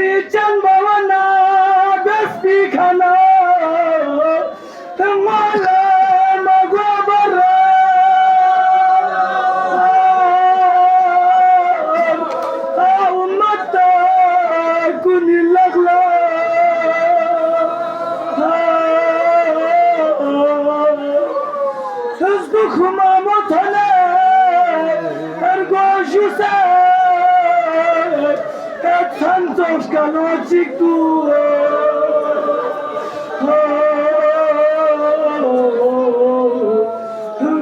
Richan Bhavana Besti Khana Mala Magwabara Mata Kuni Lagla Khuma Motana Ergoshusa Santos Canochiku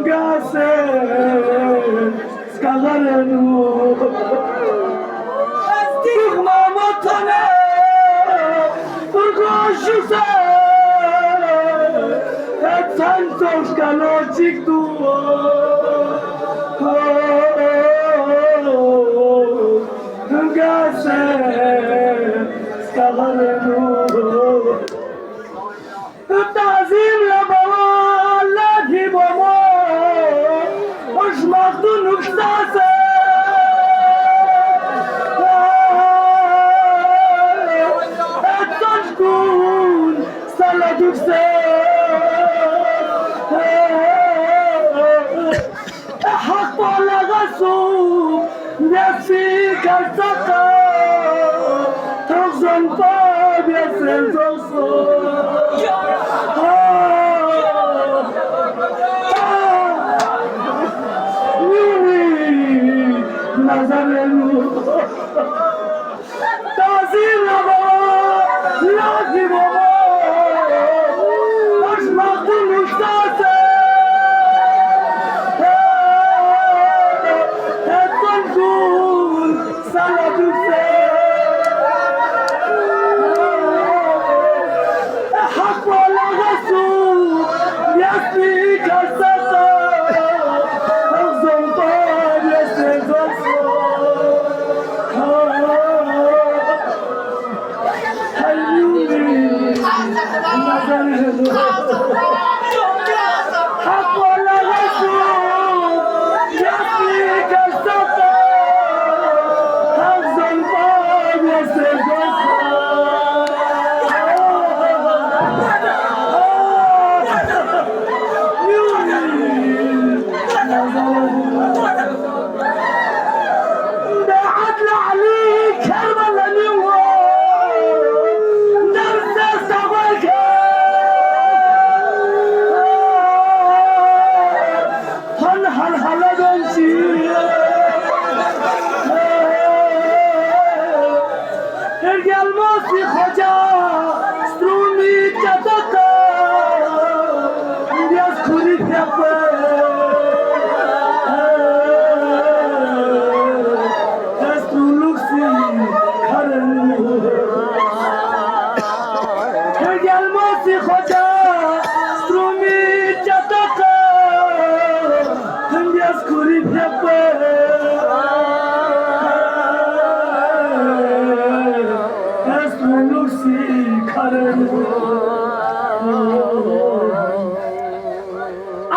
Gase Skalarenu Stigma Motane Urgoshusa Santos Canochiku تعظيم لبوا بومو وش مخدون وكساسة تشكون سلد حق ولا غسو نفسي كالسقا تغزن طاب يسن تصو Nazarenu Tazilama Lazimama Ashmaqul Ustase Etanjul Saladuse Haqwa Lagasu Yasli Kasata Azampan Yasezasu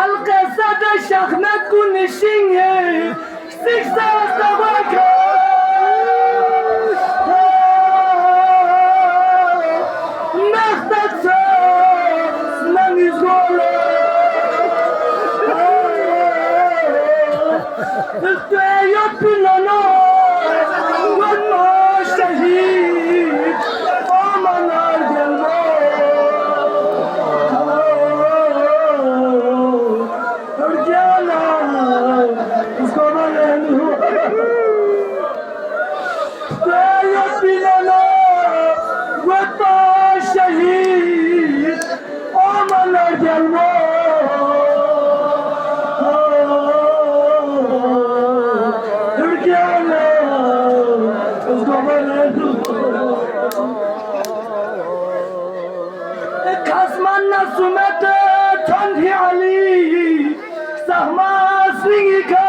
القصة شخنا كل شيء سكسة سباكة نختك من يزغولة التأيب بلنا وما شهيد ومن الجنة Kasmanna sumete tandhi ali sahma swingika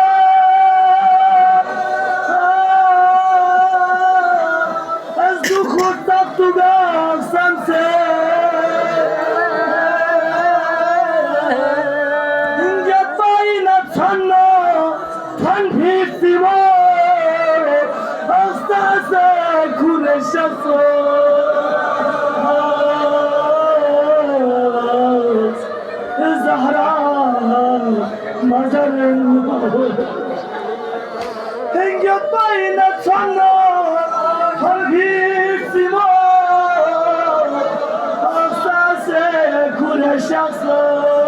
as du khud tak tuga Zahra Mazarın Henge bayna çanna Harbi sima Aksase kure şahsı